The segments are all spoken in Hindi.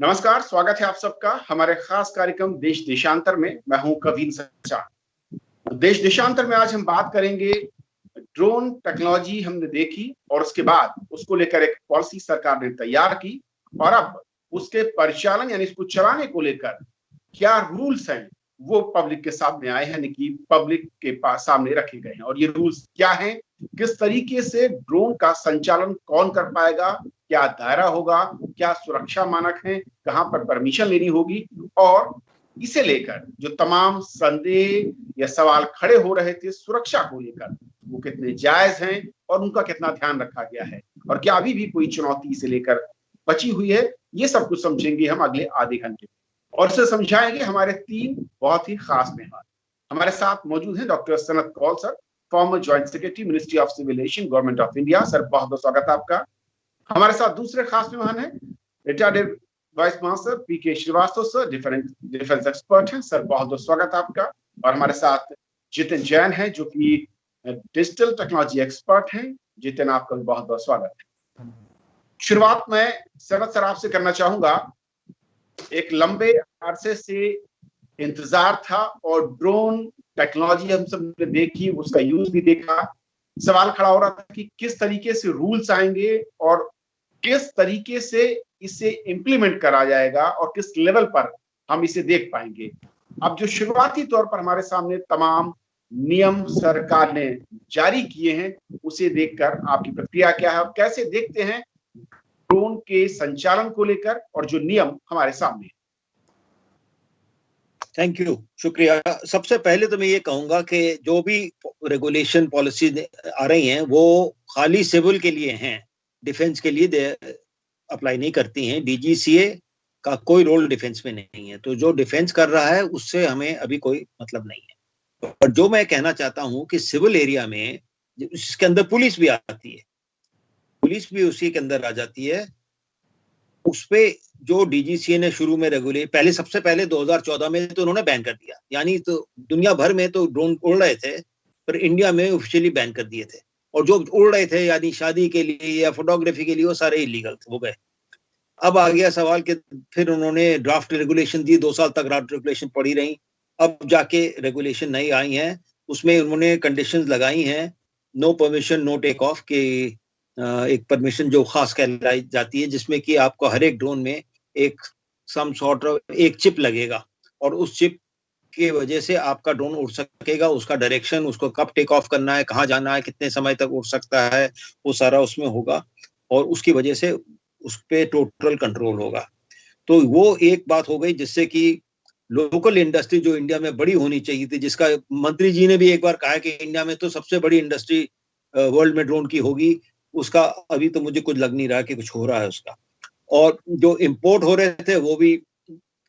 नमस्कार, स्वागत है आप सबका हमारे खास कार्यक्रम देश देशांतर में। मैं हूं कवीन सचा। देश देशांतर में आज हम बात करेंगे ड्रोन टेक्नोलॉजी हमने देखी और उसके बाद उसको लेकर एक पॉलिसी सरकार ने तैयार की और अब उसके परिचालन यानी इसको चलाने को लेकर क्या रूल्स हैं वो पब्लिक के सामने आए हैं, यानी कि पब्लिक के पास सामने रखे गए हैं। और ये रूल्स क्या हैं, किस तरीके से ड्रोन का संचालन कौन कर पाएगा, क्या दायरा होगा, क्या सुरक्षा मानक हैं, कहां पर परमिशन लेनी होगी, और इसे लेकर जो तमाम संदेह या सवाल खड़े हो रहे थे सुरक्षा को लेकर वो कितने जायज हैं और उनका कितना ध्यान रखा गया है, और क्या अभी भी कोई चुनौती इसे लेकर बची हुई है, ये सब कुछ समझेंगे हम अगले आधे घंटे। और इसे समझाएंगे हमारे तीन बहुत ही खास मेहमान। हमारे साथ मौजूद हैं doctor Sanat Kaul sir, former joint secretary ministry of civil aviation government of India. Sir बहुत बहुत स्वागत है आपका। हमारे साथ दूसरे खास मेहमान हैं रिटायर्ड वाइस मास्टर पीके श्रीवास्तव सर, डिफेंस एक्सपर्ट हैं। सर बहुत बहुत स्वागत है आपका। और हमारे साथ जितिन जैन है जो कि डिजिटल टेक्नोलॉजी एक्सपर्ट हैं। जितिन आपका बहुत बहुत स्वागत है। शुरुआत मैं सनत सर आपसे करना चाहूंगा। एक लंबे अरसे से इंतजार था और ड्रोन टेक्नोलॉजी हम सब ने देखी, उसका यूज भी देखा। सवाल खड़ा हो रहा था कि किस तरीके से रूल्स आएंगे और किस तरीके से इसे इंप्लीमेंट करा जाएगा और किस लेवल पर हम इसे देख पाएंगे। अब जो शुरुआती तौर पर हमारे सामने तमाम नियम सरकार ने जारी किए हैं, उसे देखकर आपकी प्रतिक्रिया क्या है, आप कैसे देखते हैं ड्रोन के संचालन को लेकर और जो नियम हमारे सामने। थैंक यू, शुक्रिया। सबसे पहले तो मैं ये कहूंगा कि जो भी रेगुलेशन पॉलिसी आ रही हैं वो खाली सिविल के लिए हैं, डिफेंस के लिए अप्लाई नहीं करती हैं। डीजीसीए का कोई रोल डिफेंस में नहीं है, तो जो डिफेंस कर रहा है उससे हमें अभी कोई मतलब नहीं है। और जो मैं कहना चाहता हूं कि सिविल एरिया में इसके अंदर पुलिस भी आती है, पुलिस भी उसी के अंदर आ जाती है। उस पे जो डीजीसीए ने शुरू में पहले सबसे पहले 2014 में तो उन्होंने बैन कर दिया, यानी तो दुनिया भर में तो ड्रोन उड़ रहे थे पर इंडिया में ऑफिशियली बैन कर दिए थे। और जो उड़ रहे थे यानी शादी के लिए या फोटोग्राफी के लिए वो सारे इलीगल हो गए। अब आ गया सवाल कि फिर उन्होंने ड्राफ्ट रेगुलेशन दी, 2 साल तक ड्राफ्ट रेगुलेशन पड़ी रही। अब जाके रेगुलेशन नई आई है, उसमें उन्होंने कंडीशंस लगाई हैं, no permission no take off के एक परमिशन जो खास कहलाई जाती है, जिसमें कि आपको हर एक ड्रोन में एक सम सॉर्ट ऑफ एक चिप लगेगा और उस चिप की वजह से आपका ड्रोन उड़ सकेगा। उसका डायरेक्शन, उसको कब टेक ऑफ करना है, कहाँ जाना है, कितने समय तक उड़ सकता है, वो सारा उसमें होगा और उसकी वजह से उस पर टोटल कंट्रोल होगा। तो वो एक बात हो गई जिससे कि लोकल इंडस्ट्री जो इंडिया में बड़ी होनी चाहिए थी, जिसका मंत्री जी ने भी एक बार कहा कि इंडिया में तो सबसे बड़ी इंडस्ट्री वर्ल्ड में ड्रोन की होगी, उसका अभी तो मुझे कुछ लग नहीं रहा कि कुछ हो रहा है उसका। और जो इंपोर्ट हो रहे थे वो भी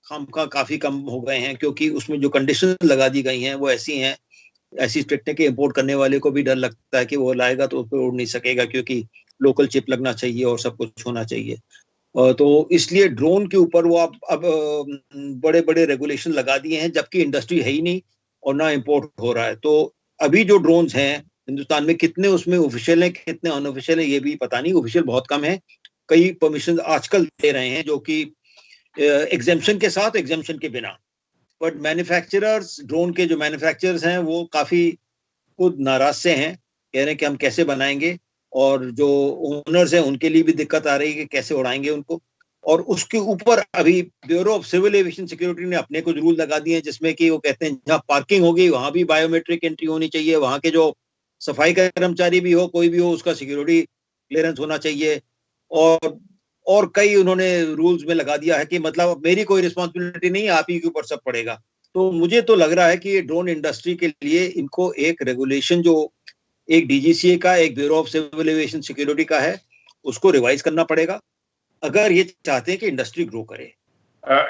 खामखा काफी कम हो गए हैं, क्योंकि उसमें जो कंडीशन लगा दी गई हैं वो ऐसी हैं, ऐसी स्ट्रिक्ट है कि इंपोर्ट करने वाले को भी डर लगता है कि वो लाएगा तो उस पर उड़ नहीं सकेगा, क्योंकि लोकल चिप लगना चाहिए और सब कुछ होना चाहिए। तो इसलिए ड्रोन के ऊपर वो अब बड़े बड़े रेगुलेशन लगा दिए हैं, जबकि इंडस्ट्री है ही नहीं और ना इंपोर्ट हो रहा है। तो अभी जो ड्रोन्स हैं हिंदुस्तान में, कितने उसमें ऑफिशियल हैं कितने अनऑफिशियल है ये भी पता नहीं। ऑफिशियल बहुत कम है, कई परमिशन आजकल दे रहे हैं जो कि एग्जेम्पशन के साथ, एग्जेम्पशन के बिना। बट मैन्युफैक्चरर्स, ड्रोन के जो मैन्युफैक्चरर्स हैं वो काफी खुद नाराज से हैं, कह रहे हैं कि हम कैसे बनाएंगे, और जो ओनर्स हैं उनके लिए भी दिक्कत आ रही है कि कैसे उड़ाएंगे उनको। और उसके ऊपर अभी bureau of civil aviation security ने अपने कुछ रूल लगा दिए हैं, जिसमें कि वो कहते हैं जहाँ पार्किंग होगी वहां भी बायोमेट्रिक एंट्री होनी चाहिए, वहां के जो सफाई कर्मचारी भी हो, कोई भी हो, उसका सिक्योरिटी क्लियरेंस होना चाहिए। और कई उन्होंने रूल्स में लगा दिया है कि मतलब मेरी कोई रिस्पॉन्सिबिलिटी नहीं है, आप ही के ऊपर सब पड़ेगा। तो मुझे तो लग रहा है कि ड्रोन इंडस्ट्री के लिए इनको एक रेगुलेशन जो एक डीजीसीए का, एक bureau of civil aviation security का है, उसको रिवाइज करना पड़ेगा अगर ये चाहते हैं कि इंडस्ट्री ग्रो करे।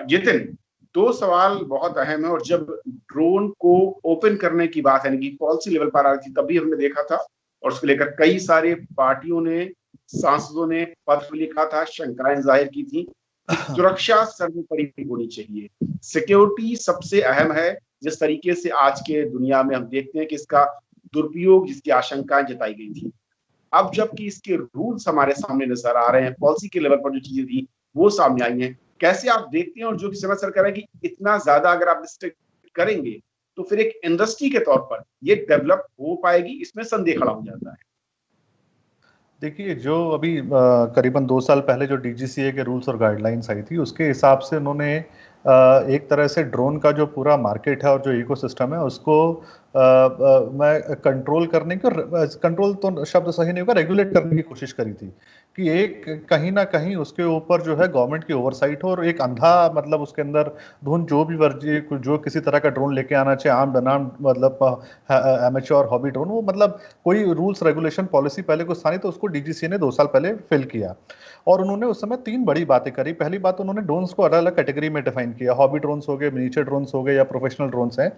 जितिन, 2 सवाल बहुत अहम है। और जब ड्रोन को ओपन करने की बात है कि पॉलिसी लेवल पर आ रही थी, तभी हमने देखा था और उसको लेकर कई सारे पार्टियों ने, सांसदों ने पत्र लिखा था, शंकाएं जाहिर की थी। सुरक्षा सर्वोपरि होनी चाहिए, सिक्योरिटी सबसे अहम है। जिस तरीके से आज के दुनिया में हम देखते हैं कि इसका दुरुपयोग, जिसकी आशंकाएं जताई गई थी, अब जबकि इसके रूल्स हमारे सामने नजर आ रहे हैं, पॉलिसी के लेवल पर जो चीजें थी वो सामने आई हैं, कैसे आप देखते हैं और जो कि समझ सर कह रहे हैं कि इतना ज्यादा अगर आप रिस्ट्रिक्ट करेंगे तो फिर एक इंडस्ट्री के तौर पर ये डेवलप हो पाएगी, इसमें संदेह खड़ा हो जाता है। देखिए, जो अभी करीबन 2 साल पहले जो डीजीसीए के रूल्स और गाइडलाइंस आई थी, उसके हिसाब से उन्होंने एक तरह से ड्रोन का जो पूरा मार्केट है और जो इकोसिस्टम है उसको मैं कंट्रोल करने की, कंट्रोल तो शब्द सही नहीं होगा, रेगुलेट करने की कोशिश करी थी कि एक कहीं ना कहीं उसके ऊपर जो है गवर्नमेंट की ओवरसाइट हो और एक अंधा मतलब उसके अंदर ड्रोन जो भी वर्जी जो किसी तरह का ड्रोन लेके आना चाहिए, आम बनाम मतलब एमेच्योर हॉबी ड्रोन, वो मतलब कोई रूल्स रेगुलेशन पॉलिसी पहले कुछ था नहीं, तो उसको डीजीसीए ने 2 साल पहले फिल किया। और उन्होंने उस समय 3 बड़ी बातें करी। पहली बात, उन्होंने ड्रोन्स को अलग अलग कैटेगरी में डिफाइन किया, हॉबी ड्रोन्स हो गए, मिनिएचर ड्रोन्स हो गए या प्रोफेशनल ड्रोन्स हैं।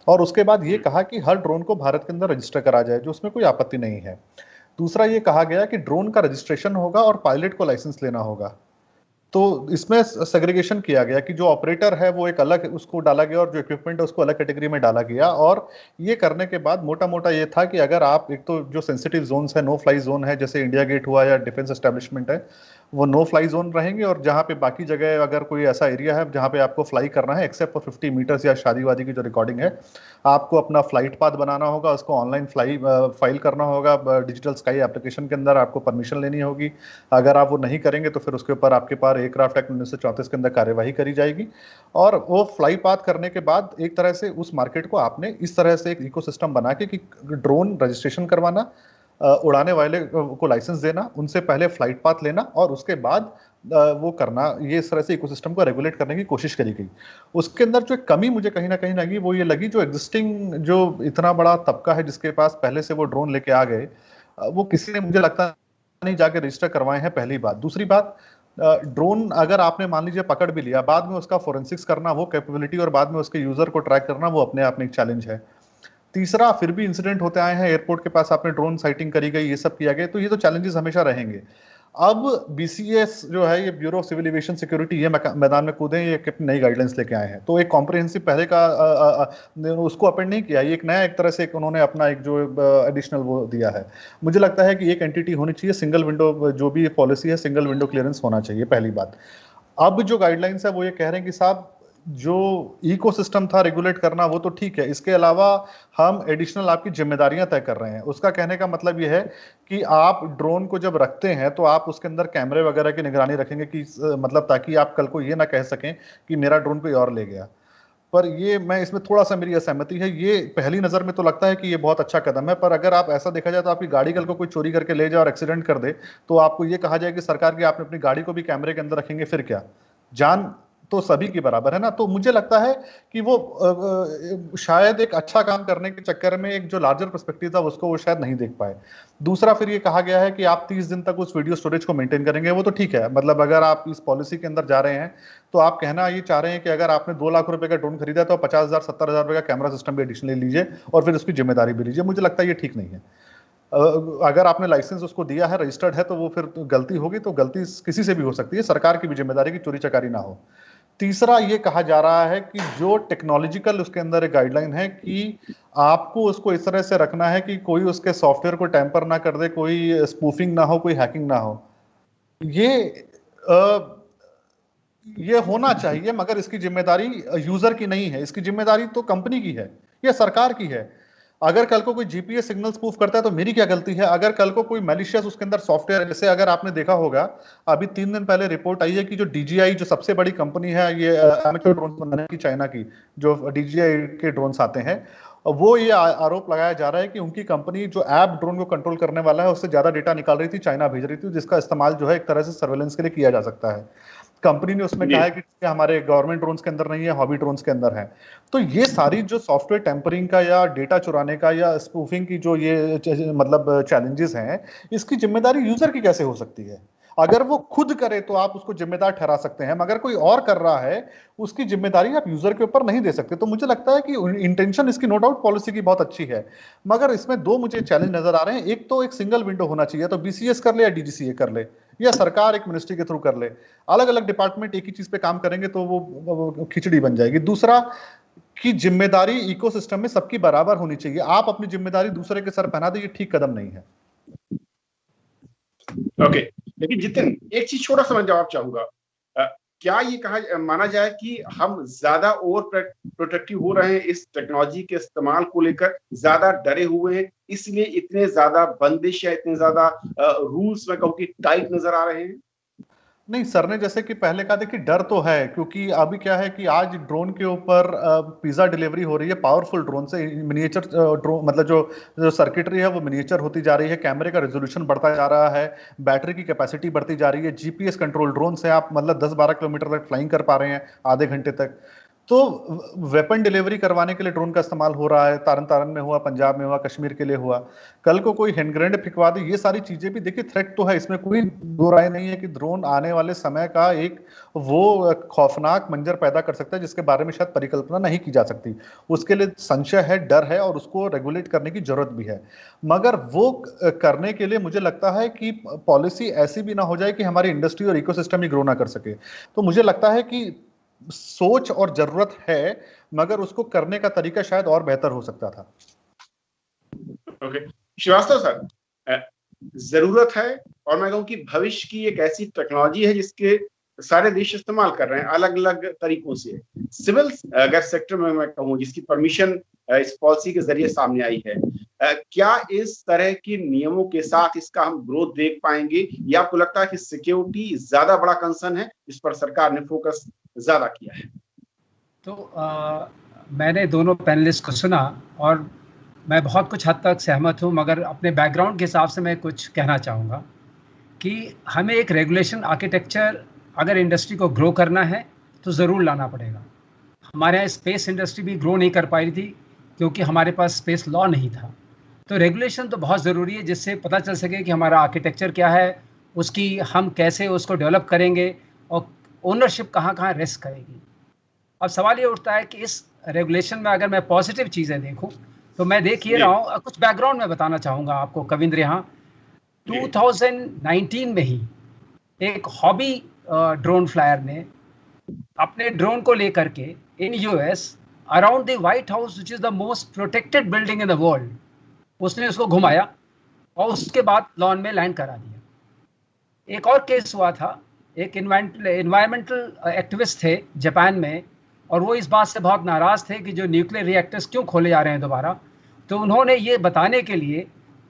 और उसके बाद ये कहा कि हर ड्रोन को भारत के अंदर रजिस्टर करा जाए, जो उसमें कोई आपत्ति नहीं है। दूसरा ये कहा गया कि ड्रोन का रजिस्ट्रेशन होगा और पायलट को लाइसेंस लेना होगा। तो इसमें सेग्रीगेशन किया गया कि जो ऑपरेटर है वो एक अलग उसको डाला गया और जो इक्विपमेंट है उसको अलग कैटेगरी में डाला गया। और ये करने के बाद मोटा मोटा ये था कि अगर आप एक तो जो सेंसिटिव जोन्स है, नो फ्लाई जोन है, जैसे इंडिया गेट हुआ या डिफेंस एस्टेब्लिशमेंट है, वो नो फ्लाई जोन रहेंगे। और जहाँ पे बाकी जगह अगर कोई ऐसा एरिया है जहाँ पे आपको फ्लाई करना है, एक्सेप्ट फॉर 50 मीटर्स या शादी वादी की जो रिकॉर्डिंग है, आपको अपना फ्लाइट पाथ बनाना होगा, उसको ऑनलाइन फाइल करना होगा डिजिटल स्काई एप्लीकेशन के अंदर, आपको परमिशन लेनी होगी। अगर आप वो नहीं करेंगे तो फिर उसके ऊपर आपके पास एयरक्राफ्ट एक्ट 1934 के अंदर कार्यवाही करी जाएगी। और वो फ्लाई पाथ करने के बाद एक तरह से उस मार्केट को आपने इस तरह से एक इकोसिस्टम बना के कि ड्रोन रजिस्ट्रेशन करवाना, उड़ाने वाले को लाइसेंस देना, उनसे पहले फ्लाइट पाथ लेना और उसके बाद वो करना, ये इस तरह से इकोसिस्टम को रेगुलेट करने की कोशिश करी गई। उसके अंदर जो कमी मुझे कहीं ना कहीं लगी वो ये लगी, जो एग्जिस्टिंग जो इतना बड़ा तबका है जिसके पास पहले से वो ड्रोन लेके आ गए, वो किसी ने मुझे लगता नहीं जाके रजिस्टर करवाए हैं, पहली बात। दूसरी बात, ड्रोन अगर आपने मान लीजिए पकड़ भी लिया, बाद में उसका फोरेंसिक्स करना, वो कैपेबिलिटी और बाद में उसके यूजर को ट्रैक करना, वो अपने आप में एक चैलेंज है। तीसरा, फिर भी इंसिडेंट होते आए हैं, एयरपोर्ट के पास आपने ड्रोन साइटिंग करी गई, ये सब किया गया, तो ये तो चैलेंजेस हमेशा रहेंगे। अब बीसीएस जो है, ये bureau of civil aviation security, ये मैदान में कूदे, ये नई गाइडलाइंस लेके आए हैं। तो एक कॉम्प्रिहेंसिव पहले का उसको अपेंड नहीं किया, ये एक नया एक तरह से उन्होंने अपना एक जो एडिशनल वो दिया है। मुझे लगता है कि एक एंटिटी होनी चाहिए, सिंगल विंडो, जो भी पॉलिसी है सिंगल विंडो क्लियरेंस होना चाहिए, पहली बात। अब जो गाइडलाइंस है वो ये कह रहे हैं कि साहब जो इकोसिस्टम था रेगुलेट करना वो तो ठीक है, इसके अलावा हम एडिशनल आपकी जिम्मेदारियां तय कर रहे हैं। उसका कहने का मतलब ये है कि आप ड्रोन को जब रखते हैं तो आप उसके अंदर कैमरे वगैरह की निगरानी रखेंगे कि मतलब ताकि आप कल को ये ना कह सकें कि मेरा ड्रोन कोई और ले गया। पर ये मैं इसमें थोड़ा सा मेरी असहमति है। ये पहली नजर में तो लगता है कि ये बहुत अच्छा कदम है, पर अगर आप ऐसा देखा जाए तो आपकी गाड़ी कल को कोई चोरी करके ले जाए और एक्सीडेंट कर दे तो आपको ये कहा जाए कि सरकार की आपने अपनी गाड़ी को भी कैमरे के अंदर रखेंगे, फिर क्या? जान तो सभी की बराबर है ना। तो मुझे लगता है कि वो शायद एक अच्छा काम करने के चक्कर में एक जो लार्जर पर्सपेक्टिव था उसको वो शायद नहीं देख पाए। दूसरा, फिर ये कहा गया है कि आप 30 दिन तक उस वीडियो स्टोरेज को मेंटेन करेंगे, वो तो ठीक है। मतलब अगर आप इस पॉलिसी के अंदर जा रहे हैं तो आप कहना ये चाह रहे हैं कि अगर आपने 2 लाख रुपए का ड्रोन खरीदा तो 50,000 70,000 रुपए का कैमरा सिस्टम भी एडिशनली लीजिए और फिर उसकी जिम्मेदारी भी लीजिए। मुझे लगता है ये ठीक नहीं है। अगर आपने लाइसेंस उसको दिया है, रजिस्टर्ड है, तो वो फिर गलती होगी तो गलती किसी से भी हो सकती है, सरकार की भी जिम्मेदारी की चोरी चकारी ना हो। तीसरा, ये कहा जा रहा है कि जो टेक्नोलॉजिकल उसके अंदर एक गाइडलाइन है कि आपको उसको इस तरह से रखना है कि कोई उसके सॉफ्टवेयर को टैंपर ना कर दे, कोई स्पूफिंग ना हो, कोई हैकिंग ना हो। ये ये होना चाहिए, मगर इसकी जिम्मेदारी यूजर की नहीं है, इसकी जिम्मेदारी तो कंपनी की है या सरकार की है। अगर कल को कोई जीपीएस सिग्नल स्पूफ करता है तो मेरी क्या गलती है? अगर कल को कोई मैलिशियस उसके अंदर सॉफ्टवेयर, जैसे अगर आपने देखा होगा अभी 3 दिन पहले रिपोर्ट आई है कि जो डीजीआई जो सबसे बड़ी कंपनी है ये एमेच्योर ड्रोन बनाने की, चाइना की, जो डीजीआई के ड्रोन्स आते हैं, वो ये आरोप लगाया जा रहा है कि उनकी कंपनी जो ऐप ड्रोन को कंट्रोल करने वाला है उससे ज्यादा डेटा निकाल रही थी, चाइना भेज रही थी, जिसका इस्तेमाल जो है एक तरह से सर्वेलेंस के लिए किया जा सकता है। कंपनी ने उसमें कहा है कि हमारे गवर्नमेंट ड्रोन्स के अंदर नहीं है, हॉबी ड्रोन्स के अंदर है। तो ये सारी जो सॉफ्टवेयर टेम्परिंग का या डेटा चुराने का या स्पूफिंग की जो ये मतलब चैलेंजेस हैं, इसकी जिम्मेदारी यूजर की कैसे हो सकती है? अगर वो खुद करे तो आप उसको जिम्मेदार ठहरा सकते हैं, मगर कोई और कर रहा है उसकी जिम्मेदारी आप यूजर के ऊपर नहीं दे सकते। तो मुझे लगता है कि इंटेंशन इसकी नो डाउट पॉलिसी की बहुत अच्छी है, मगर इसमें 2 मुझे चैलेंज नजर आ रहे हैं। एक तो एक सिंगल विंडो होना चाहिए, तो बीसीएस कर ले या डीजीसीए कर ले या सरकार एक मिनिस्ट्री के थ्रू कर ले, अलग अलग डिपार्टमेंट एक ही चीज पे काम करेंगे तो वो खिचड़ी बन जाएगी। दूसरा कि जिम्मेदारी इकोसिस्टम में सबकी बराबर होनी चाहिए, आप अपनी जिम्मेदारी दूसरे के सर पहना दे, ये ठीक कदम नहीं है। ओके, लेकिन जितिन, एक चीज छोटा सा मैं जवाब चाहूंगा। क्या ये कहा माना जाए कि हम ज्यादा ओवर प्रोटेक्टिव हो रहे हैं इस टेक्नोलॉजी के इस्तेमाल को लेकर, ज्यादा डरे हुए हैं, इसलिए इतने ज्यादा बंदिश या इतने ज्यादा रूल्स में कहूँ कि टाइट नजर आ रहे हैं? नहीं, सर ने जैसे कि पहले कहा, देखिए डर तो है, क्योंकि अभी क्या है कि आज ड्रोन के ऊपर पिज्जा डिलीवरी हो रही है पावरफुल ड्रोन से। मिनिएचर ड्रोन, मतलब जो सर्किटरी है वो मिनिएचर होती जा रही है, कैमरे का रेजोल्यूशन बढ़ता जा रहा है, बैटरी की कैपेसिटी बढ़ती जा रही है, जीपीएस कंट्रोल ड्रोन से आप मतलब 10-12 किलोमीटर तक फ्लाइंग कर पा रहे हैं आधे घंटे तक। तो वेपन डिलीवरी करवाने के लिए ड्रोन का इस्तेमाल हो रहा है, तारन तारन में हुआ, पंजाब में हुआ, कश्मीर के लिए हुआ, कल को कोई हैंड ग्रेनेड फिकवा दे, ये सारी चीजें भी देखिए थ्रेट तो है, इसमें कोई दो राय नहीं है कि ड्रोन आने वाले समय का एक वो खौफनाक मंजर पैदा कर सकता है जिसके बारे में शायद परिकल्पना नहीं की जा सकती। उसके लिए संशय है, डर है, और उसको रेगुलेट करने की जरूरत भी है। मगर वो करने के लिए मुझे लगता है कि पॉलिसी ऐसी भी ना हो जाए कि हमारी इंडस्ट्री और इकोसिस्टम ही ग्रो ना कर सके। तो मुझे लगता है कि सोच और जरूरत है, मगर उसको करने का तरीका शायद और बेहतर हो सकता था। ओके, श्रीवास्तव सर, जरूरत है, और मैं कहूँ कि भविष्य की एक ऐसी टेक्नोलॉजी है जिसके सारे देश इस्तेमाल कर रहे हैं अलग अलग तरीकों से। सिविल अगर सेक्टर में मैं कहूँ जिसकी परमिशन इस पॉलिसी के जरिए सामने आई है, क्या इस तरह के नियमों के साथ इसका हम ग्रोथ देख पाएंगे, या आपको लगता है कि सिक्योरिटी ज्यादा बड़ा कंसर्न है, इस पर सरकार ने फोकस ज्यादा किया है? तो मैंने दोनों पैनलिस्ट को सुना और मैं बहुत कुछ हद तक सहमत हूँ, मगर अपने बैकग्राउंड के हिसाब से मैं कुछ कहना चाहूँगा कि हमें एक रेगुलेशन आर्किटेक्चर अगर इंडस्ट्री को ग्रो करना है तो ज़रूर लाना पड़ेगा। हमारे यहाँ स्पेस इंडस्ट्री भी ग्रो नहीं कर पाई थी क्योंकि हमारे पास स्पेस लॉ नहीं था। तो रेगुलेशन तो बहुत ज़रूरी है जिससे पता चल सके कि हमारा आर्किटेक्चर क्या है, उसकी हम कैसे उसको डेवलप करेंगे और ओनरशिप कहाँ कहाँ रेस्ट करेगी। अब सवाल ये उठता है कि इस रेगुलेशन में अगर मैं पॉजिटिव चीज़ें देखूं तो मैं देख ये रहा हूँ, कुछ बैकग्राउंड में बताना चाहूँगा आपको कविंद्र। यहाँ 2019 में ही एक हॉबी ड्रोन फ्लायर ने अपने ड्रोन को लेकर के in US around the white house which is the most protected building in the world, उसने उसको घुमाया और उसके बाद लॉन में लैंड करा दिया। एक और केस हुआ था, एक इन्वायरमेंटल एक्टिविस्ट थे जापान में, और वो इस बात से बहुत नाराज़ थे कि जो न्यूक्लियर रिएक्टर्स क्यों खोले जा रहे हैं दोबारा। तो उन्होंने ये बताने के लिए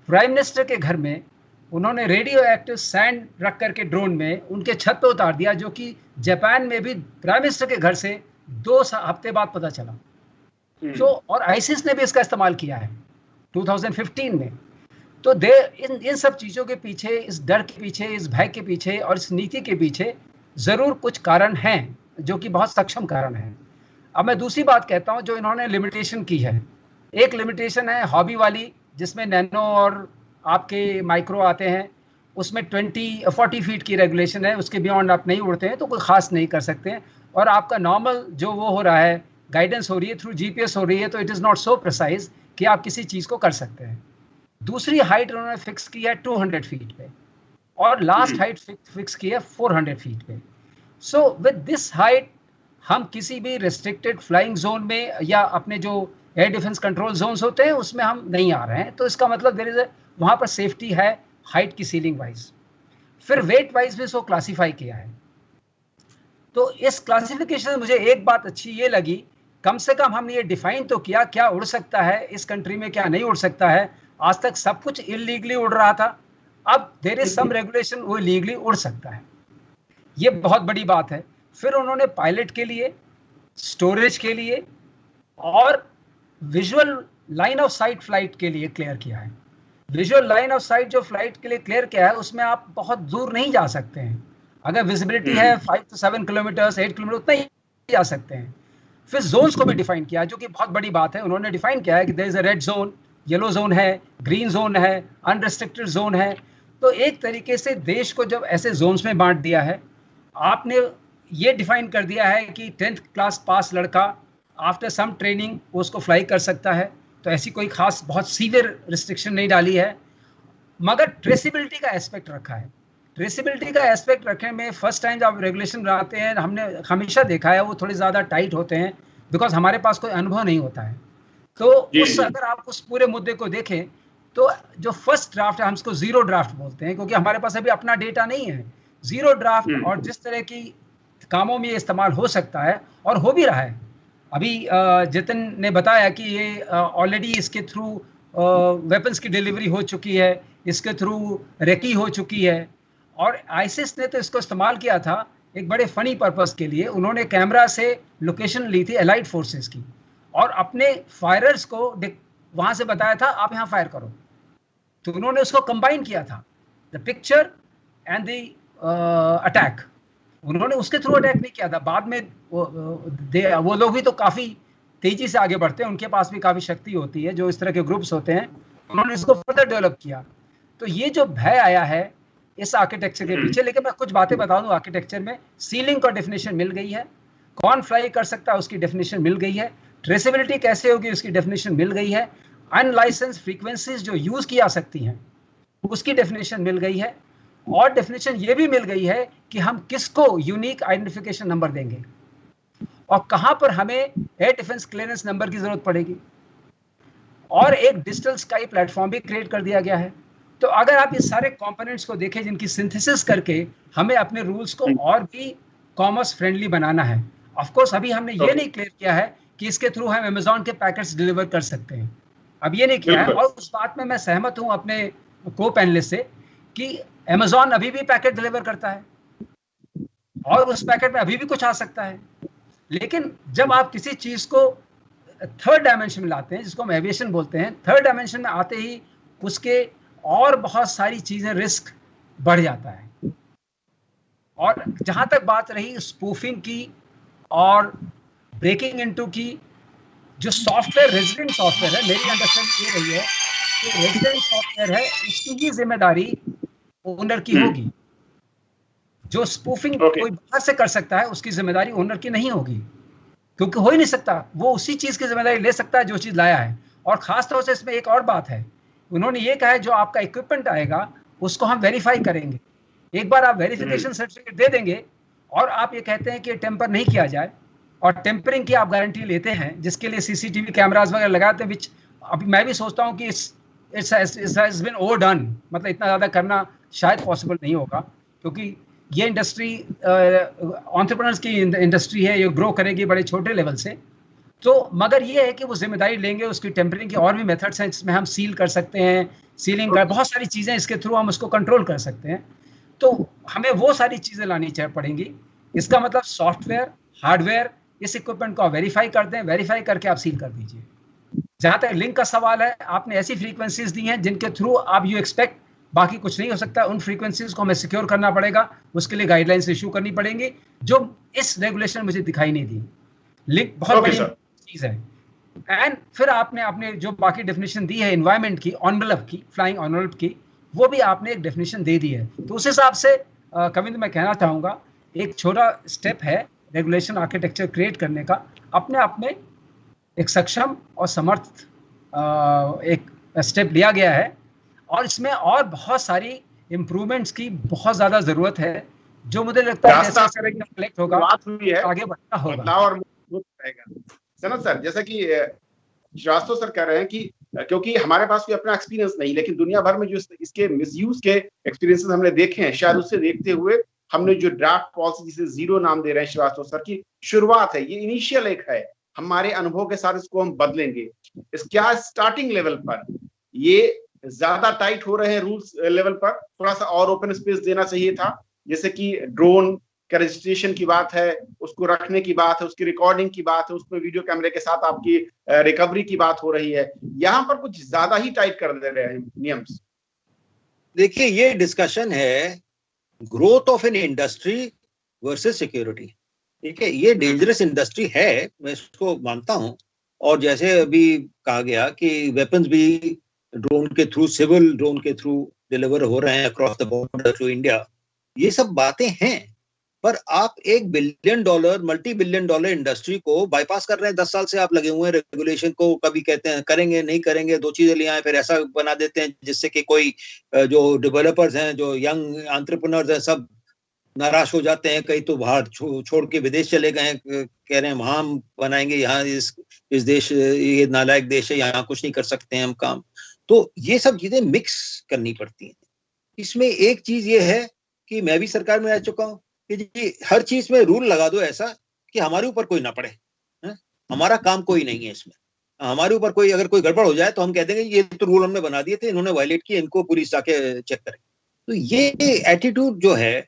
प्राइम मिनिस्टर के घर में उन्होंने रेडियो एक्टिव सैंड रख करके ड्रोन में उनके छत पे उतार दिया, जो कि जापान में भी प्राइम मिनिस्टर के घर से 2 हफ्ते बाद पता चला। तो और आईसिस ने भी इसका इस्तेमाल किया है 2015 में। तो इन सब चीज़ों के पीछे, इस डर के पीछे, इस भय के पीछे और इस नीति के पीछे ज़रूर कुछ कारण हैं जो कि बहुत सक्षम कारण हैं। अब मैं दूसरी बात कहता हूं जो इन्होंने लिमिटेशन की है। एक लिमिटेशन है हॉबी वाली, जिसमें नैनो और आपके माइक्रो आते हैं, उसमें 40 फीट की रेगुलेशन है, उसके बियॉन्ड आप नहीं उड़ते हैं तो कोई खास नहीं कर सकते हैं। और आपका नॉर्मल जो वो हो रहा है, गाइडेंस हो रही है थ्रू जीपीएस हो रही है, तो it is not so precise कि आप किसी चीज़ को कर सकते हैं। दूसरी हाइट उन्होंने फिक्स की है 200 फीट पे, और लास्ट हाइट फिक्स की है 400 फीट पे। सो विद दिस हाइट हम किसी भी रिस्ट्रिक्टेड फ्लाइंग जोन में या अपने जो एयर डिफेंस कंट्रोल जोन्स होते हैं उसमें हम नहीं आ रहे हैं। तो इसका मतलब देयर इज वहाँ पर सेफ्टी है हाइट की सीलिंग वाइज। फिर वेट वाइज भी इसको क्लासीफाई किया है। तो इस क्लासिफिकेशन में मुझे एक बात अच्छी ये लगी, कम से कम हमने ये डिफाइन तो किया क्या उड़ सकता है इस कंट्री में, क्या नहीं उड़ सकता है। आज तक सब कुछ इलीगली उड़ रहा था, अब देयर इज सम रेगुलेशन, वो लीगली उड़ सकता है, ये बहुत बड़ी बात है। फिर उन्होंने पायलट के लिए, स्टोरेज के लिए और visual line of site flight के लिए क्लियर किया है। विजुअल लाइन ऑफ साइट जो फ्लाइट के लिए क्लियर किया है उसमें आप बहुत दूर नहीं जा सकते हैं। अगर विजिबिलिटी है 5 to 7 किलोमीटर 8 किलोमीटर उतना ही जा सकते हैं। फिर जोन्स को भी डिफाइन किया है जो कि बहुत बड़ी बात है। उन्होंने डिफाइन किया है कि there is a red zone, yellow zone है, ग्रीन जोन है, अनरिस्ट्रिक्टेड जोन है। तो एक तरीके से देश को जब ऐसे जोन्स में बांट दिया है, आपने ये डिफाइन कर दिया है कि 10th क्लास पास लड़का आफ्टर सम ट्रेनिंग उसको फ्लाई कर सकता है। तो ऐसी कोई खास बहुत सीवियर रिस्ट्रिक्शन नहीं डाली है, मगर ट्रेसिबिलिटी का एस्पेक्ट रखा है। ट्रेसिबिलिटी का एस्पेक्ट रखने में फर्स्ट टाइम जब रेगुलेशन बनाते हैं हमने हमेशा देखा है वो थोड़े ज़्यादा टाइट होते हैं, बिकॉज हमारे पास कोई अनुभव नहीं होता है। तो अगर आप उस पूरे मुद्दे को देखें तो जो फर्स्ट ड्राफ्ट है हम इसको जीरो ड्राफ्ट बोलते हैं, क्योंकि हमारे पास अभी अपना डेटा नहीं है। जीरो ड्राफ्ट और जिस तरह की कामों में ये इस्तेमाल हो सकता है और हो भी रहा है। अभी जितिन ने बताया कि ये ऑलरेडी इसके थ्रू वेपन्स की डिलीवरी हो चुकी है, इसके थ्रू रेकी हो चुकी है। और आईसिस ने तो इसको इस्तेमाल किया था एक बड़े फनी पर्पस के लिए। उन्होंने कैमरा से लोकेशन ली थी एलाइड फोर्सेस की और अपने फायरर्स को वहां से बताया था आप यहाँ फायर करो। तो उन्होंने उसको कंबाइन किया था, the picture and the attack. उन्होंने उसके थ्रू अटैक नहीं किया था। बाद में वो लोग भी तो काफी तेजी से आगे बढ़ते हैं, उनके पास भी काफी शक्ति होती है, जो इस तरह के ग्रुप्स होते हैं, उन्होंने इसको फर्दर डेवलप किया। तो ये जो भय आया है इस आर्किटेक्चर के पीछे, लेकिन मैं कुछ बातें बता दूं। आर्किटेक्चर में सीलिंग का डेफिनेशन मिल गई है, कौन फ्लाई कर सकता है उसकी डेफिनेशन मिल गई है, ट्रेसेबिलिटी कैसे होगी उसकी डेफिनेशन मिल गई है, अनलाइसेंस फ्रीक्वेंसीज जो यूज की जा सकती हैं उसकी डेफिनेशन मिल गई है, और डेफिनेशन ये भी मिल गई है कि हम किसको यूनिक आइडेंटिफिकेशन नंबर देंगे और कहां पर हमें एयर डिफेंस क्लियरेंस नंबर की जरूरत पड़ेगी। और एक डिजिटल स्काई प्लेटफॉर्म भी क्रिएट कर दिया गया है। तो अगर आप ये सारे कंपोनेंट्स को देखें जिनकी सिंथेसिस करके हमें अपने रूल्स को और भी कॉमर्स फ्रेंडली बनाना है। ऑफ कोर्स अभी हमने ये नहीं क्लियर किया है कि इसके थ्रू हम अमेजॉन के पैकेट्स डिलीवर कर सकते हैं, अब ये नहीं किया है। और उस बात में मैं सहमत हूं अपने को पैनलिस्ट से कि अमेजॉन अभी भी पैकेट डिलीवर करता है और उस पैकेट में अभी भी कुछ आ सकता है। लेकिन जब आप किसी चीज को थर्ड डायमेंशन में लाते हैं, जिसको हम एविएशन बोलते हैं, थर्ड डायमेंशन में आते ही उसके और बहुत सारी चीजें रिस्क बढ़ जाता है। और जहां तक बात रही स्पूफिंग की और ब्रेकिंग इनटू की, जो सॉफ्टवेयर रेजिडेंट सॉफ्टवेयर है, मेरी अंडरस्टैंडिंग ये रही है कि रेजिडेंट सॉफ्टवेयर है उसकी ही जिम्मेदारी ओनर की होगी। जो स्पूफिंग कोई बाहर से कर सकता है उसकी जिम्मेदारी ओनर की नहीं होगी, क्योंकि हो ही नहीं सकता। वो उसी चीज की जिम्मेदारी ले सकता है जो चीज लाया है। और खासतौर से इसमें एक और बात है, उन्होंने ये कहा है जो आपका इक्विपमेंट आएगा उसको हम वेरीफाई करेंगे। एक बार आप वेरिफिकेशन सर्टिफिकेट दे देंगे और आप ये कहते हैं कि टेम्पर नहीं किया जाए, और टेम्परिंग की आप गारंटी लेते हैं जिसके लिए सीसीटीवी कैमरास वगैरह लगाते हैं, विच अभी मैं भी सोचता हूँ कि इट्स हैज बीन ओवरडन, मतलब इतना ज़्यादा करना शायद पॉसिबल नहीं होगा, क्योंकि ये इंडस्ट्री एंटरप्रेन्योर्स की इंडस्ट्री है, ये ग्रो करेगी बड़े छोटे लेवल से। तो मगर ये है कि वो जिम्मेदारी लेंगे, उसकी टेम्परिंग की और भी मेथड्स हैं जिसमें हम सील कर सकते हैं, सीलिंग कर बहुत सारी चीज़ें इसके थ्रू हम उसको कंट्रोल कर सकते हैं। तो हमें वो सारी चीज़ें लानी पड़ेंगी। इसका मतलब सॉफ्टवेयर हार्डवेयर इस इक्विपमेंट को आप वेरीफाई कर दें, वेरीफाई करके आप सील कर दीजिए। जहाँ तक लिंक का सवाल है, आपने ऐसी फ्रीक्वेंसीज दी हैं जिनके थ्रू आप यू एक्सपेक्ट बाकी कुछ नहीं हो सकता, उन फ्रीक्वेंसीज को हमें सिक्योर करना पड़ेगा, उसके लिए गाइडलाइंस इशू करनी पड़ेंगी जो इस रेगुलेशन मुझे दिखाई नहीं दी। लिंक बहुत बड़ी चीज है। एंड फिर आपने जो बाकी डेफिनेशन दी है एनवायरमेंट की, एनवेलप की, फ्लाइंग एनवेलप की, वो भी आपने एक डेफिनेशन दे दी है। तो उस हिसाब से कविंद्र मैं कहना चाहूँगा एक छोटा स्टेप है रेगुलेशन आर्किटेक्चर क्रिएट करने का, अपने आप में एक सक्षम और समर्थ एक स्टेप लिया गया है, और इसमें और बहुत सारी इम्प्रूवमेंट्स की बहुत ज़्यादा ज़रूरत है, जो मुझे लगता है जैसे कलेक्ट होगा आगे बढ़ना होगा और सनत सर, जैसा कि श्रीवास्तव सर कह रहे हैं कि क्योंकि हमारे पास कोई अपना एक्सपीरियंस नहीं, लेकिन दुनिया भर में जो इसके मिसयूज के एक्सपीरियंसेस हमने देखे हैं, शायद उससे देखते हुए हमने जो ड्राफ्ट पॉलिसी जिसे जीरो नाम दे रहे हैं श्रीवास्तव सर की शुरुआत है, ये इनिशियल एक है। हमारे अनुभव के साथ इसको हम बदलेंगे। क्या स्टार्टिंग लेवल पर ये ज्यादा टाइट हो रहे हैं रूल्स लेवल पर, थोड़ा सा और ओपन स्पेस देना चाहिए था, जैसे कि ड्रोन का रजिस्ट्रेशन की बात है, उसको रखने की बात है, उसकी रिकॉर्डिंग की बात है, उसमें वीडियो कैमरे के साथ आपकी रिकवरी की बात हो रही है। यहाँ पर कुछ ज्यादा ही टाइट कर दे रहे हैं नियम। देखिए, ये डिस्कशन है growth of an industry versus security. ठीक है, ये डेंजरस इंडस्ट्री है, मैं इसको मानता हूं। और जैसे अभी कहा गया कि वेपन्स भी ड्रोन के थ्रू, सिविल ड्रोन के थ्रू डिलीवर हो रहे हैं across the border to India, ये सब बातें हैं। पर आप $1 billion multi billion dollar industry को बाईपास कर रहे हैं। 10 साल से आप लगे हुए हैं रेगुलेशन को, कभी कहते हैं करेंगे नहीं करेंगे, 2 चीजें ले आए, फिर ऐसा बना देते हैं जिससे कि कोई जो डेवलपर्स हैं, जो यंग एंटरप्रेन्योर्स हैं, सब नाराज हो जाते हैं। कई तो बाहर छोड़ के विदेश चले गए हैं, कह रहे हैं वहां हम बनाएंगे, यहाँ इस देश, ये नालायक देश है, यहाँ कुछ नहीं कर सकते हैं हम काम। तो ये सब चीजें मिक्स करनी पड़ती हैं। इसमें एक चीज ये है कि मैं भी सरकार में रह चुका हूँ, कि जी हर चीज में रूल लगा दो ऐसा कि हमारे ऊपर कोई ना पड़े, हमारा काम कोई नहीं है इसमें, हमारे ऊपर कोई अगर कोई गड़बड़ हो जाए तो हम कह देंगे ये तो रूल हमने बना दिए थे, इन्होंने वायलेट किए, इनको पुलिस जाके चेक करे। तो ये एटीट्यूड जो है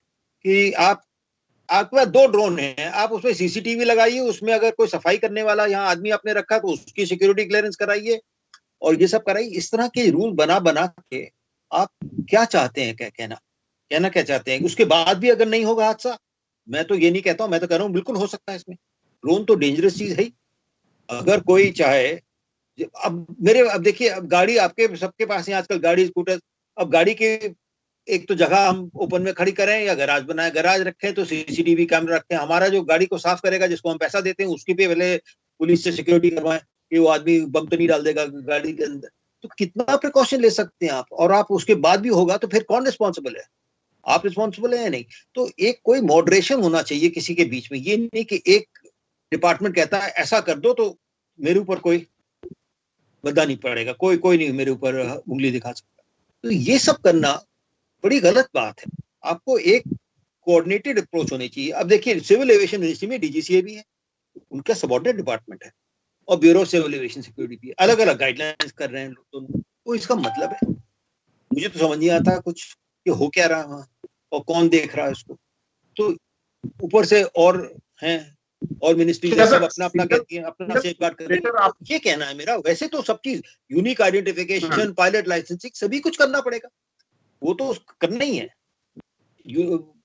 कि आपके पास 2 ड्रोन हैं, आप उसमें सीसीटीवी लगाइए, उसमें अगर कोई सफाई करने वाला यहाँ आदमी आपने रखा तो उसकी सिक्योरिटी क्लियरेंस कराइए और ये सब कराइए। इस तरह के रूल बना बना के आप क्या चाहते हैं, कहना क्या चाहते हैं? उसके बाद भी अगर नहीं होगा हादसा, मैं तो ये नहीं कहता हूं, मैं तो कह रहा हूँ बिल्कुल हो सकता है इसमें। ड्रोन तो डेंजरस चीज है ही। अगर कोई चाहे, अब देखिए, अब गाड़ी आपके सबके पास है आजकल, गाड़ी स्कूटर, अब गाड़ी के एक तो जगह हम ओपन में खड़ी करें या गराज बनाए, गराज रखें तो सीसीटीवी कैमरा रखें, हमारा जो गाड़ी को साफ करेगा जिसको हम पैसा देते हैं उसकी भी पहले पुलिस से सिक्योरिटी करवाएं कि वो आदमी बम तो नहीं डाल देगा गाड़ी के अंदर। तो कितना प्रिकॉशन ले सकते हैं आप, और आप उसके बाद भी होगा तो फिर कौन रिस्पॉन्सिबल है? आप रिस्पॉन्सिबल है या नहीं? तो एक कोई मॉडरेशन होना चाहिए किसी के बीच में, ये नहीं कि एक डिपार्टमेंट कहता है ऐसा कर दो तो मेरे ऊपर कोई बद्दा नहीं पड़ेगा, कोई नहीं मेरे ऊपर उंगली दिखा सकता। तो ये सब करना बड़ी गलत बात है। आपको एक कोऑर्डिनेटेड अप्रोच होनी चाहिए। अब देखिए, सिविल एविएशन मिनिस्ट्री में डीजीसीए भी है, उनका सबऑर्डिनेट डिपार्टमेंट है, और ब्यूरो सिविल एविएशन सिक्योरिटी भी, अलग अलग गाइडलाइंस कर रहे हैं लोग। तो इसका मतलब है, मुझे तो समझ नहीं आता कुछ कि हो क्या रहा वहां और कौन देख रहा है उसको। तो ऊपर से और हैं और मिनिस्ट्री सब अपना अपना कहती है, अपना सेफगार्ड करती है। ये कहना है मेरा। वैसे तो सब चीज, यूनिक आइडेंटिफिकेशन, पायलट लाइसेंसिंग, सभी कुछ करना पड़ेगा, वो तो करना ही है।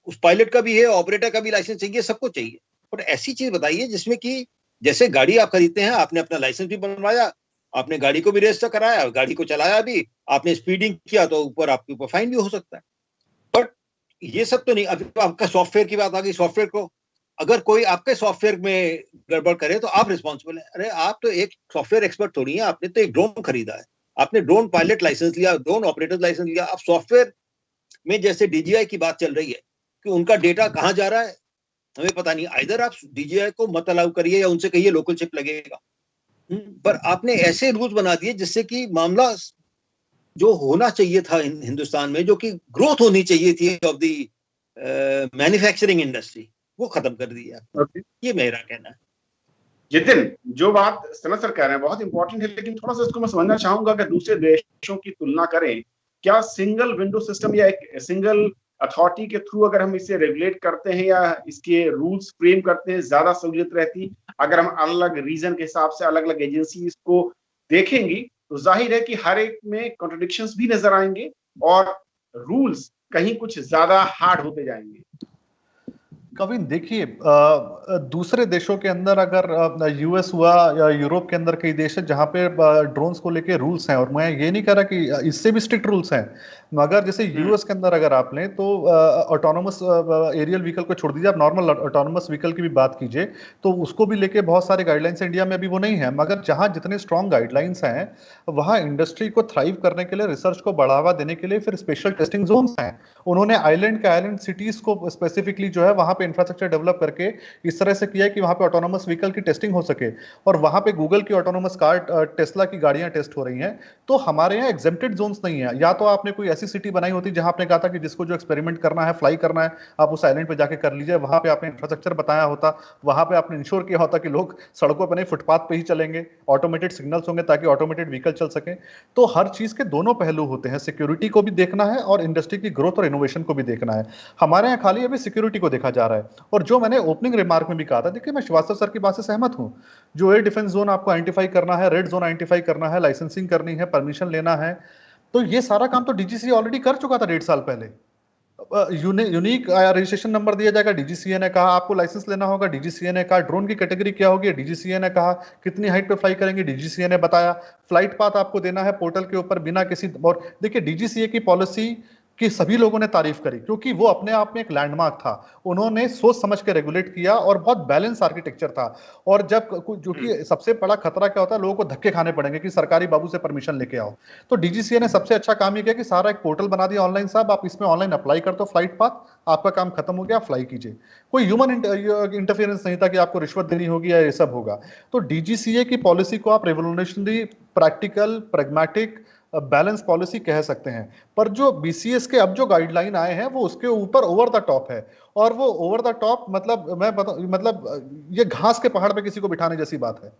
उस पायलट का भी है, ऑपरेटर का भी लाइसेंस चाहिए, सब कुछ चाहिए। पर ऐसी चीज बताइए जिसमें कि जैसे गाड़ी आप खरीदते हैं, आपने अपना लाइसेंस भी बनवाया, आपने गाड़ी को भी रजिस्टर कराया, गाड़ी को चलाया भी, आपने स्पीडिंग किया तो ऊपर आपके ऊपर फाइन भी हो सकता है। बट ये सब तो नहीं। अब आपका सॉफ्टवेयर की बात आ गई, सॉफ्टवेयर को अगर कोई आपके सॉफ्टवेयर में गड़बड़ करे तो आप रिस्पॉन्सिबल है। अरे आप तो एक सॉफ्टवेयर एक्सपर्ट थोड़ी है, आपने तो एक ड्रोन खरीदा है, आपने ड्रोन पायलट लाइसेंस लिया, ड्रोन ऑपरेटर लाइसेंस लिया। अब सॉफ्टवेयर में जैसे डीजीआई की बात चल रही है कि उनका डेटा कहाँ जा रहा है हमें पता नहीं। आइदर आप डीजीआई को मत अलाउ करिए या उनसे कहिए लोकल चिप लगेगा, पर आपने ऐसे रूल्स बना दिए जिससे कि मामला जो होना चाहिए था हिंदुस्तान में, जो कि ग्रोथ होनी चाहिए थी ऑफ द मैन्युफैक्चरिंग इंडस्ट्री, वो खत्म कर दिया। ये मेरा कहना है। जितिन, जो बात सनत सर कह रहे हैं बहुत इंपॉर्टेंट है, लेकिन थोड़ा सा इसको मैं समझना चाहूंगा कि दूसरे देशों की तुलना करें, क्या सिंगल विंडो सिस्टम या एक सिंगल अथॉरिटी के थ्रू अगर हम इसे रेगुलेट करते हैं या इसके रूल्स फ्रेम करते हैं, ज्यादा सहूलियत रहती? अगर हम अलग अलग रीजन के हिसाब से अलग अलग एजेंसी को देखेंगी तो जाहिर है कि हर एक में कॉन्ट्रडिक्शंस भी नजर आएंगे और रूल्स कहीं कुछ ज्यादा हार्ड होते जाएंगे। कविन, देखिए, दूसरे देशों के अंदर अगर यूएस हुआ या यूरोप के अंदर कई देश है जहां पे ड्रोन्स को लेके रूल्स हैं, और मैं ये नहीं कह रहा कि इससे भी स्ट्रिक्ट रूल्स हैं, मगर जैसे यूएस के अंदर अगर आप लें तो ऑटोनोमस एरियल व्हीकल को छोड़ दीजिए, आप नॉर्मल ऑटोनोमस व्हीकल की भी बात कीजिए तो उसको भी लेके बहुत सारे गाइडलाइंस इंडिया में अभी वो नहीं है। मगर जहां जितने स्ट्रॉन्ग गाइडलाइंस हैं वहां इंडस्ट्री को थ्राइव करने के लिए, रिसर्च को बढ़ावा देने के लिए फिर स्पेशल टेस्टिंग जोन्स हैं। उन्होंने आइलैंड के आइलैंड सिटीज को स्पेसिफिकली जो है वहां पे इंफ्रास्ट्रक्चर डेवलप करके इस तरह से किया है कि वहां पे ऑटोनोमस व्हीकल की टेस्टिंग हो सके, और वहां पे गूगल की ऑटोनोमस कार, टेस्ला की गाड़ियां टेस्ट हो रही हैं। तो हमारे यहाँ एग्जेम्प्टेड जोन्स नहीं है। या तो आपने कोई ऐसी सिटी बनाई होती जहां आपने कहा था कि जिसको जो एक्सपेरिमेंट करना है, फ्लाई करना है, आप उस आइलैंड पे जाके कर लीजिए, वहां पे आपने इंफ्रास्ट्रक्चर बताया होता, वहां पे आपने इंश्योर किया होता कि लोग सड़कों पर नहीं फुटपाथ पे ही चलेंगे, ऑटोमेटेड सिग्नल्स होंगे ताकि ऑटोमेटेड व्हीकल चल सके। तो हर चीज के दोनों पहलू होते हैं, सिक्योरिटी को भी देखना है और इंडस्ट्री की ग्रोथ और इनोवेशन को भी देखना है। हमारे यहाँ खाली अभी सिक्योरिटी को देखा जा रहा है। और जो मैंने ओपनिंग रिमार्क में भी कहा था, देखिए मैं श्रीवास्तव सर की बात से सहमत हूं। जो एयर डिफेंस जोन आपको आइडेंटिफाई करना है, रेड जोन आइडेंटिफाई करना है, लाइसेंसिंग करनी है, परमिशन लेना है, तो ये सारा काम तो डीजीसीए ऑलरेडी कर चुका था 1.5 साल पहले। यूनिक रजिस्ट्रेशन नंबर दिया जाएगा, डीजीसीए ने कहा। आपको लाइसेंस लेना होगा, डीजीसीए ने कहा। ड्रोन की कैटेगरी क्या होगी, डीजीसीए ने कहा। कितनी हाइट पे फ्लाई करेंगे, डीजीसीए ने बताया। फ्लाइट पाथ आपको देना है पोर्टल के ऊपर बिना किसी, और देखिए डीजीसीए की पॉलिसी कि सभी लोगों ने तारीफ करी क्योंकि वो अपने आप में एक लैंडमार्क था। उन्होंने सोच समझ के रेगुलेट किया और बहुत बैलेंस आर्किटेक्चर था। और जब जो कि सबसे बड़ा खतरा क्या होता है, लोगों को धक्के खाने पड़ेंगे कि सरकारी बाबू से परमिशन लेके आओ। तो डीजीसीए ने सबसे अच्छा काम ये किया कि सारा एक पोर्टल बना दिया ऑनलाइन। साहब आप इसमें ऑनलाइन अप्लाई कर दो फ्लाइट पाथ, आपका काम खत्म हो गया, फ्लाई कीजिए। कोई ह्यूमन इंटरफेरेंस नहीं था कि आपको रिश्वत देनी होगी या ये सब होगा। तो डीजीसीए की पॉलिसी को आप revolutionary, practical, pragmatic, balance policy कह सकते हैं। पर जो BCS के अब जो गाइडलाइन आए हैं वो उसके ऊपर ओवर द टॉप है, और वो ओवर द टॉप मतलब ये घास के पहाड़ पे किसी को बिठाने जैसी बात है।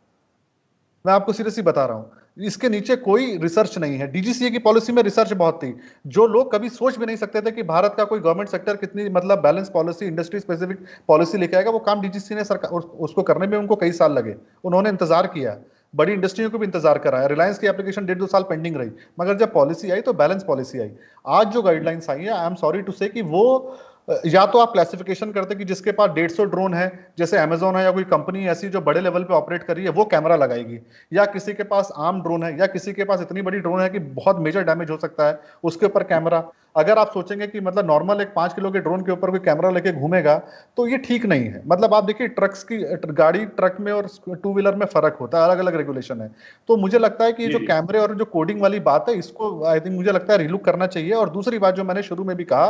मैं आपको सीरियसली बता रहा हूं, इसके नीचे कोई रिसर्च नहीं है। DGCA की पॉलिसी में रिसर्च बहुत थी, जो लोग कभी सोच भी नहीं सकते थे कि भारत का कोई गवर्नमेंट सेक्टर कितनी मतलब balance policy, industry specific policy लेके आएगा। वो काम DGCA ने सरकार उसको करने में उनको कई साल लगे, उन्होंने इंतजार किया, बड़ी इंडस्ट्रियों को भी इंतजार कराया। रिलायंस की एप्लीकेशन 1.5-2 साल पेंडिंग रही, मगर जब पॉलिसी आई तो बैलेंस पॉलिसी आई। आज जो गाइडलाइंस आई है, आई एम सॉरी टू से कि वो या तो आप क्लासिफिकेशन करते कि जिसके पास 150 ड्रोन है, जैसे अमेजोन है या कोई कंपनी ऐसी जो बड़े लेवल पे ऑपरेट कर रही है, वो कैमरा लगाएगी, या किसी के पास आर्म ड्रोन है, या किसी के पास इतनी बड़ी ड्रोन है कि बहुत मेजर डैमेज हो सकता है, उसके ऊपर कैमरा। अगर आप सोचेंगे कि मतलब नॉर्मल एक 5 किलो के ड्रोन के ऊपर कोई कैमरा लेके घूमेगा, तो ये ठीक नहीं है। मतलब आप देखिए, गाड़ी ट्रक में और 2 व्हीलर में फर्क होता है, अलग अलग रेगुलेशन है। तो मुझे लगता है कि ये जो कैमरे और जो कोडिंग वाली बात है, इसको आई थिंक मुझे लगता है रिलुक करना चाहिए। और दूसरी बात जो मैंने शुरू में भी कहा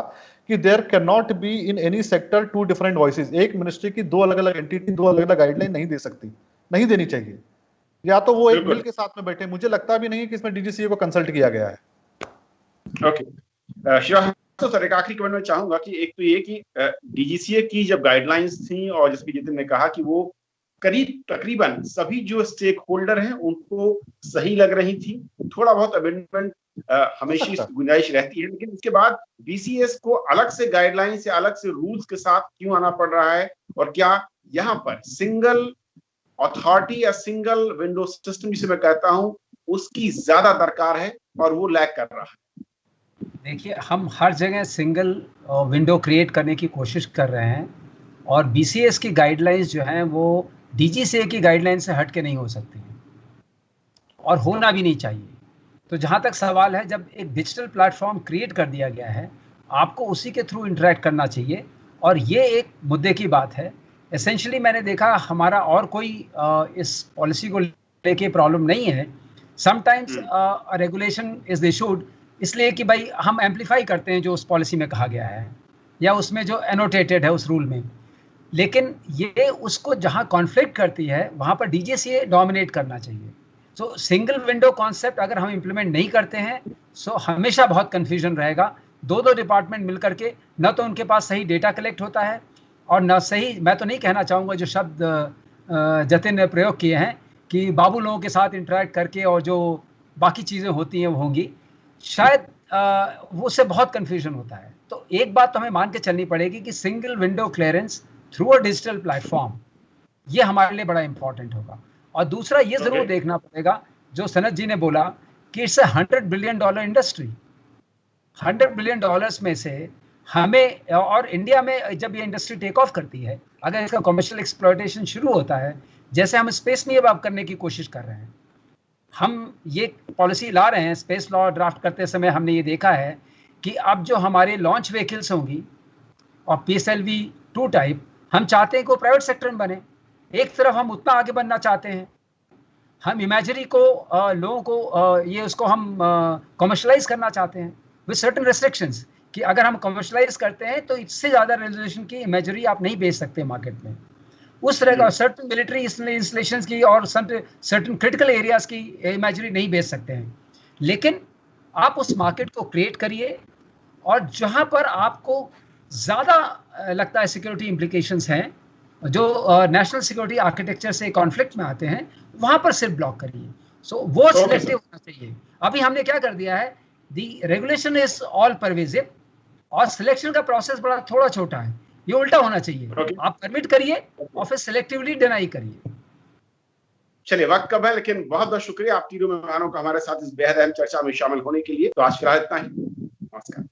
कि there can not be in any sector 2 different voices. एक मिनिस्ट्री की 2 अलग अलग एंटिटी 2 अलग अलग गाइडलाइन नहीं दे सकती, नहीं देनी चाहिए। या तो वो एक बिल के साथ में बैठे। मुझे लगता भी नहीं है कि इसमें DGCA को कंसल्ट किया गया है। ओके, श्रीवास्तव सर, एक आखिरी कमेंट मैं चाहूंगा कि एक तो ये कि DGCA की जब गाइडलाइंस थी और जिसकी जितिन ने कहा कि वो तकरीबन सभी जो स्टेक होल्डर हैं उनको सही लग रही थी, थोड़ा बहुत अमेंडमेंट हमेशा गुंजाइश रहती है, लेकिन उसके बाद BCS को अलग से गाइडलाइन से, अलग से रूल्स के साथ क्यों आना पड़ रहा है, और क्या यहाँ पर सिंगल अथॉरिटी या सिंगल विंडो सिस्टम जिसे मैं कहता हूं उसकी ज्यादा दरकार है और वो लैग कर रहा है? देखिए, हम हर जगह सिंगल विंडो क्रिएट करने की कोशिश कर रहे हैं, और BCS की गाइडलाइंस जो हैं वो DGCA की गाइडलाइन से हट के नहीं हो सकती हैं, और होना भी नहीं चाहिए। तो जहाँ तक सवाल है, जब एक डिजिटल प्लेटफॉर्म क्रिएट कर दिया गया है, आपको उसी के थ्रू इंटरेक्ट करना चाहिए, और ये एक मुद्दे की बात है। एसेंशियली मैंने देखा हमारा और कोई इस पॉलिसी को लेके प्रॉब्लम नहीं है। समटाइम्स रेगुलेशन इज इशूड इसलिए कि भाई हम एम्पलीफाई करते हैं जो उस पॉलिसी में कहा गया है या उसमें जो एनोटेटेड है उस रूल में, लेकिन ये उसको जहाँ कॉन्फ्लिक्ट करती है वहाँ पर DGCA डोमिनेट करना चाहिए। सो सिंगल विंडो कॉन्सेप्ट अगर हम इम्प्लीमेंट नहीं करते हैं, सो हमेशा बहुत कन्फ्यूजन रहेगा। दो डिपार्टमेंट मिल करके न तो उनके पास सही डेटा कलेक्ट होता है, और न सही, मैं तो नहीं कहना चाहूँगा जो शब्द जतिन ने प्रयोग किए हैं कि बाबू लोगों के साथ इंटरेक्ट करके और जो बाकी चीज़ें होती हैं वो होंगी, शायद वो उससे बहुत कन्फ्यूजन होता है। तो एक बात तो हमें मान के चलनी पड़ेगी कि single window clearance through a digital platform, ये हमारे लिए बड़ा इंपॉर्टेंट होगा। और दूसरा ये जरूर देखना पड़ेगा, जो सनत जी ने बोला कि इट्स $100 बिलियन इंडस्ट्री। $100 बिलियन में से हमें, और इंडिया में जब ये इंडस्ट्री टेक ऑफ करती है, अगर इसका कमर्शियल एक्सप्लॉयटेशन शुरू होता है, जैसे हम स्पेस में अब करने की कोशिश कर रहे हैं, हम ये पॉलिसी ला रहे हैं, स्पेस लॉ ड्राफ्ट करते समय हमने ये देखा है कि अब जो हमारे लॉन्च व्हीकल्स होंगी और PSLV-2 टाइप, हम चाहते हैं कि वो प्राइवेट सेक्टर में बने। एक तरफ हम उतना आगे बनना चाहते हैं, हम इमेजरी को लोगों को ये उसको हम कमर्शलाइज करना चाहते हैं विद सर्टेन रेस्ट्रिक्शंस, कि अगर हम कमर्शलाइज करते हैं तो इससे ज़्यादा रेजोल्यूशन की इमेजरी आप नहीं बेच सकते मार्केट में। उस तरह का सर्टेन मिलिट्री इंस्टॉलेशंस की और सर्टेन क्रिटिकल एरियाज की इमेजरी नहीं बेच सकते हैं। लेकिन आप उस मार्केट को क्रिएट करिए, और जहां पर आपको ज़्यादा लगता है सिक्योरिटी इम्प्लीकेशंस हैं, जो नेशनल सिक्योरिटी आर्किटेक्चर से कॉन्फ्लिक्ट में आते हैं, वहां पर सिर्फ ब्लॉक करिए। सो वो सिलेक्टिव होना चाहिए। अभी हमने क्या कर दिया है, दी रेगुलेशन इज ऑल परवेजिव और सिलेक्शन का प्रोसेस बड़ा थोड़ा छोटा है। ये उल्टा होना चाहिए, आप परमिट करिए और फिर सिलेक्टिवली डिनाई करिए। चलिए, वक्त कम है, लेकिन बहुत बहुत शुक्रिया आप तीनों मेहमानों का हमारे साथ इस बेहद अहम चर्चा में शामिल होने के लिए। तो आज फिलहाल इतना ही। नमस्कार।